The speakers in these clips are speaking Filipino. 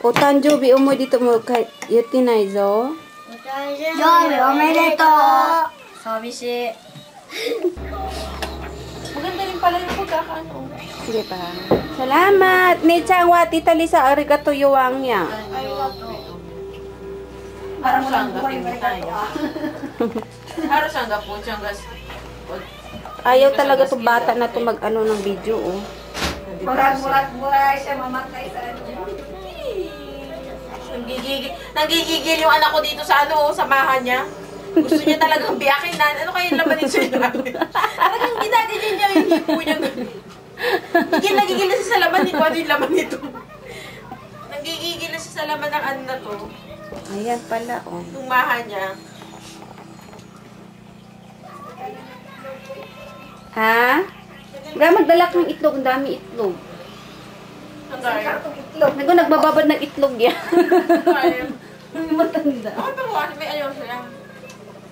お誕生日思い出とも言ってないぞ。お誕生日おめでとう。寂しい。Maganda rin pala yung pagkakaano. Sige pa. Salamat. Nechang wa tita Lisa arigato yuwang ya. Parang walang buhay ba tayo? Harus hanggang po siyang gas. Ayaw talaga to bata na to mag-ano ng video, oh. Murag siya mamatay sa ano. Nanggigigil yung anak ko dito sa ano, samahan niya. Gusto niya talagang biyakin na. Ano kayo laman nito yung namin? Talagang ginaganyan niya yung hipo niya. Nagigil na siya sa laman nito. Ano yung laman nito? Nanggigigil na siya sa laman ng ano na to. Ayan pala, oh. Tumahan niya. Ha? Ga magdala ng itlog, ang dami itlog. Nagbababad ng itlog yan. Matanda. Ako pero may ayaw siya.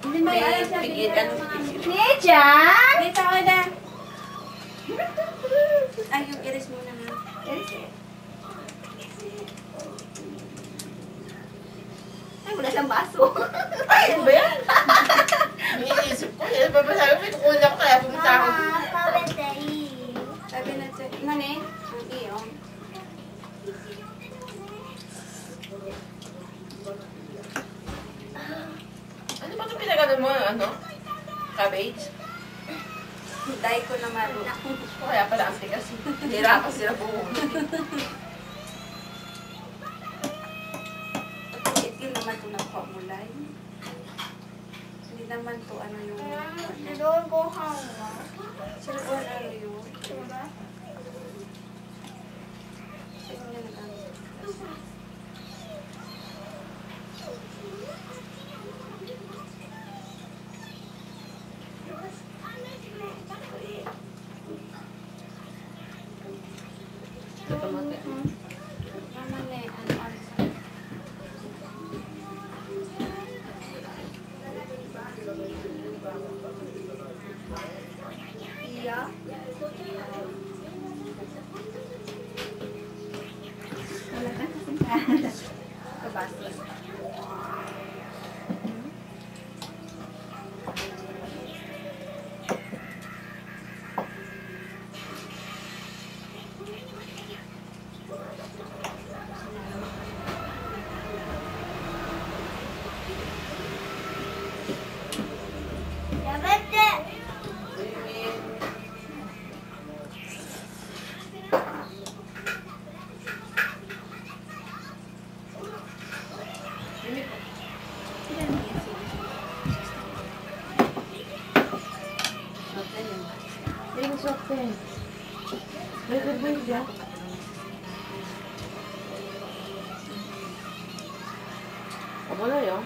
Hindi may ayaw siya. Necha! Necha ko na. Ay, yung iris muna nga. Iris eh. Ay, wala siyang baso. Ay, ano ba yan? Iniisip ko. Yan ba ba sabi ko? Ito kulang ko kaya pumunta ako. Sabi na siya. Nani? Ang iyong. Ano ba ito pinagano mo? Ano? Cabbage? Dahil ko na marunong. Kaya pala ang tigas. Hirapan sila buong. Hindi naman ito nagpamulay. Hindi naman ito ano yung... Doon ko hawa. Sila ko ano yun? Diba? Sino niya nag-ano? Ako na yun.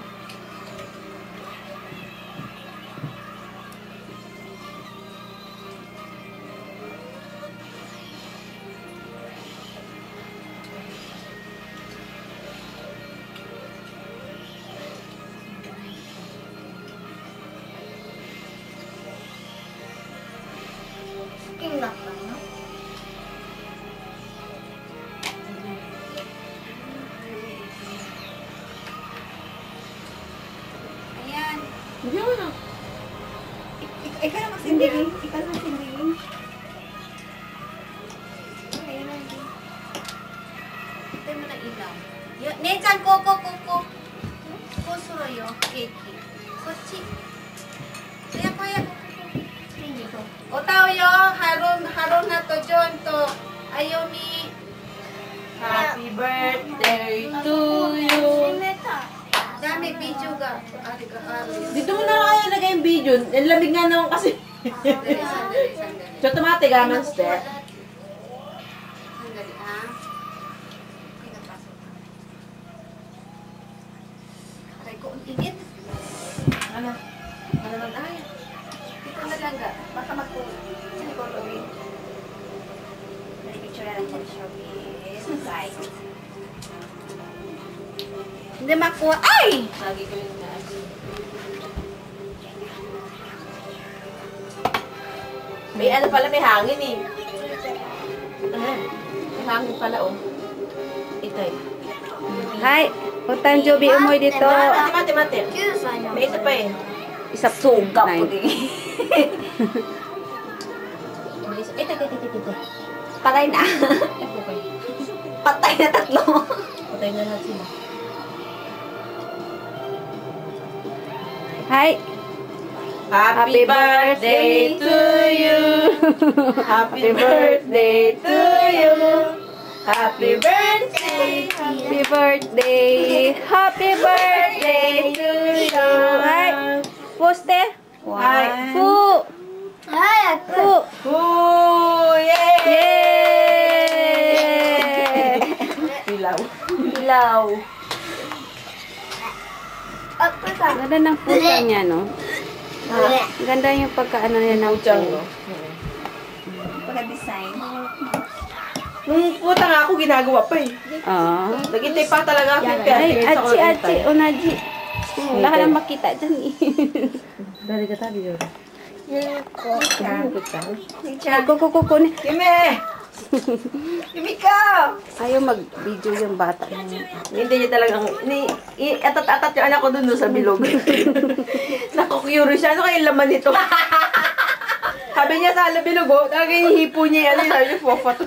King Ayan. Hindi ako na. Ikaw na magsinding. Ikaw na magsinding. Ito mo na ilaw. Nechan, koko. Kusuro yo, keiki. Kochi. Kaya. Otao yo, Harun na to, John to, Ayumi. Happy birthday to you. Dami video ga. Dito mo na kaya lagay yung video. Ang lamig nga naman kasi. So, tumate gaman step. Sandali, ha? Aray ko, ang init. Ano? Ano naman? Ay. Dito na lang ga. Baka mag-tulog. Saan ko gawin? Nag-picture lang siya siya. Side. Hindi makuha. Ay! Lagi ko yung na. May ano pala, may hangin eh. May hangin pala oh. Ito eh. Hi, Utan Joby Umoy dito. Mati. May isa pa eh. Isa suga po din. Patay na. Patay na tatlo. Patay na lahat sila. Hi. Happy birthday to you. Happy birthday to you. Happy birthday. Happy birthday. Happy birthday to you. Hi. Poste. Hi. Fu. Ay, Fu. Ooh, yay! Yay! Ilaw. Ilaw. Ganda ng pusa niya, no? Ganda yung pagkaano niya ng Pujang, no? Pagka-design. Puta nga ako, ginagawa pa eh. Ah. Naghintay pa talaga ako yung Ay, pertinence achi, unaji. Lahat na makita dyan eh. Dari ka tabi yun. Ay, kukukunin. Kimi! Kimi ka! Ayaw mag-video yung bata. Hindi niya talagang, atat-atat yung anak ko dun sa bilog. Naku-curious siya, ano kayong laman nito? Sabi niya sa bilog, oh, talagang hipo niya yan, sabi niya, fofoto.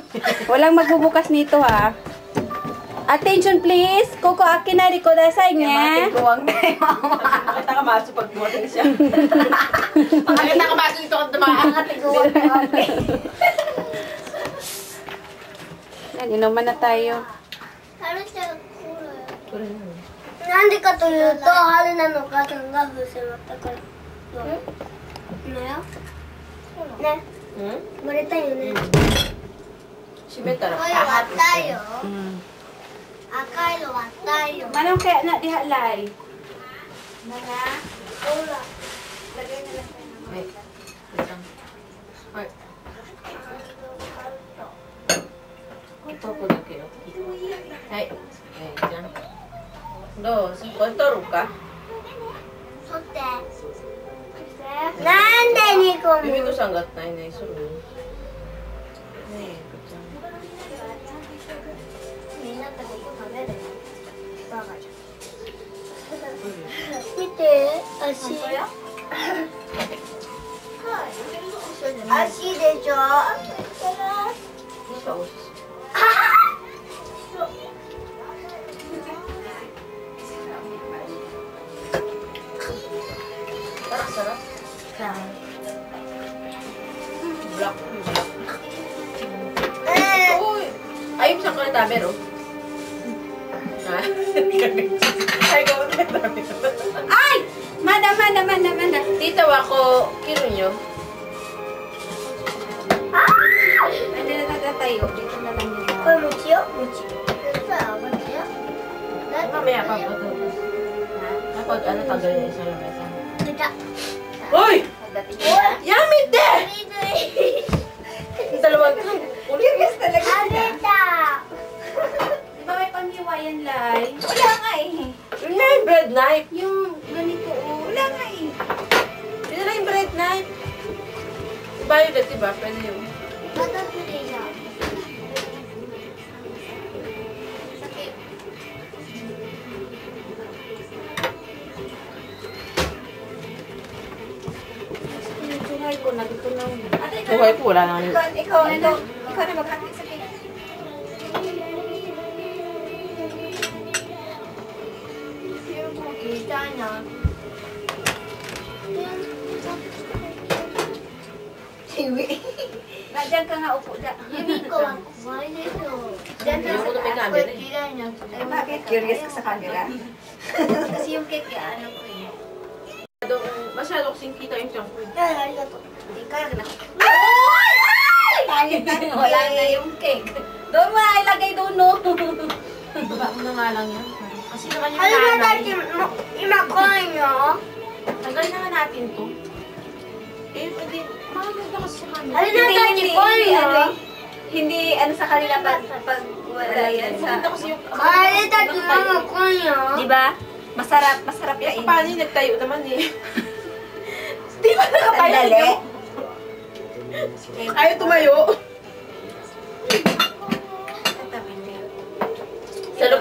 Walang magbubukas nito ha. Attention please. Koko akinari ko dasay niya. Nakita ka maso pag dumating siya. Nakita ka maso dito kung dumaan. Yan, inuman na tayo. なんでかというと、春菜のお母さんが風船割ったから。ねね、 Hmm? 割れたよね。 Simeta na. これ割ったよ。 Mm. 赤いの割ったよ。 Manong kaya na diha lay? Mana? Wala. Lagay na lang tayo ng Ay. Wait lang. Ay. Ito po lang kayo. Ay. Ay, dyan. Do, si kontoro ka? 取って。なんで2個も Bibi ko sanggat na yun ay suru. Ay, dyan. みんなってここ食べるのバカじゃん。見て、足。足でしょ。 Sa usis. Sarap. Black. Uy! Ayun siya ko na taber, oh. Ah, ay, ko na taber. Ay! Manda. Tita, wako, kilo nyo. Hindi na tayo. Dito na lang yun. これ餅よ、餅。餅よ。 Mamaya pa po ito. Kapag ano, tagal niya isang lamesa. 出た。 Uy! Pagdating niya. Yummy de! Dalawang Curious talaga. Ah, 出た。 Di ba may panghiwayan lay? Wala nga eh. Yun na yung bread knife. Yung ganito oh. Wala nga eh. Yun na yung bread knife. Violet, diba? Pwede yun. Matapili siya. Yung suhay ko natutunaw na. Buhay po, wala nang... Ikaw na maghati sa cake. Yung kita niya. Iwi. Diyan ka nga upo dyan. Hindi ko ang kumain nito. Hindi ako na may camera eh. Ay, bakit? Curious ka sa camera? Kasi yung cake, ano ko eh. Masyado kasing kita yung junk food. Ay, arigato. Ikaw na. Wala na yung cake. Doon mo na ilagay doon no. Baba mo na nga lang yan. Kasi naman yung Ano na nanay. natin? Imakain niyo? Tanggalin na nga natin to. Eh, pwede. Mahal na kasi sa kanila. Ano na natin? Hindi ano sa kanila pag wala yan sa... Ito kasi yung... Kaya natin imakain niyo? Di ba? Masarap Eh, kainin. paano yung nagtayo naman eh? Di ba nakatayo? Sandali. Ayaw tumayo. Sa loob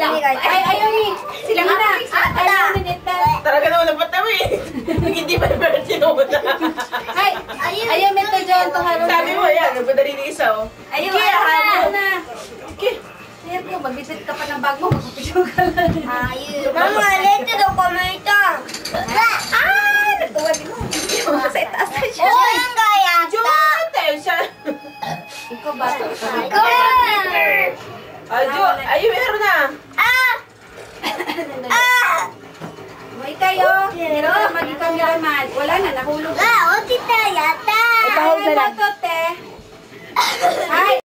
Wala. Ay, ayaw ni. Sila na. Ayaw ni Nita. Talaga naman napatawi. Hindi ba birthday mo na? Ay, ayaw Nita John to harap. Sabi mo yan, nagpadali ni isa oh. Ayaw, Okay, ayaw na. Okay. Ayaw ko, magbitbit ka pa ng bag mo. Magpapidyo ka lang. Ayun. Mama, late daw kami ito. Natuwa din mo. Sa itaas na siya. Oy! Ang kaya John! Tension! Ikaw ba? Ikaw! John! Ayun, meron na! Ah! Ah! May kayo. Pero maging cameraman. Wala na, nahulog. Ah, o tita yata. Ipahulog na lang. Ay,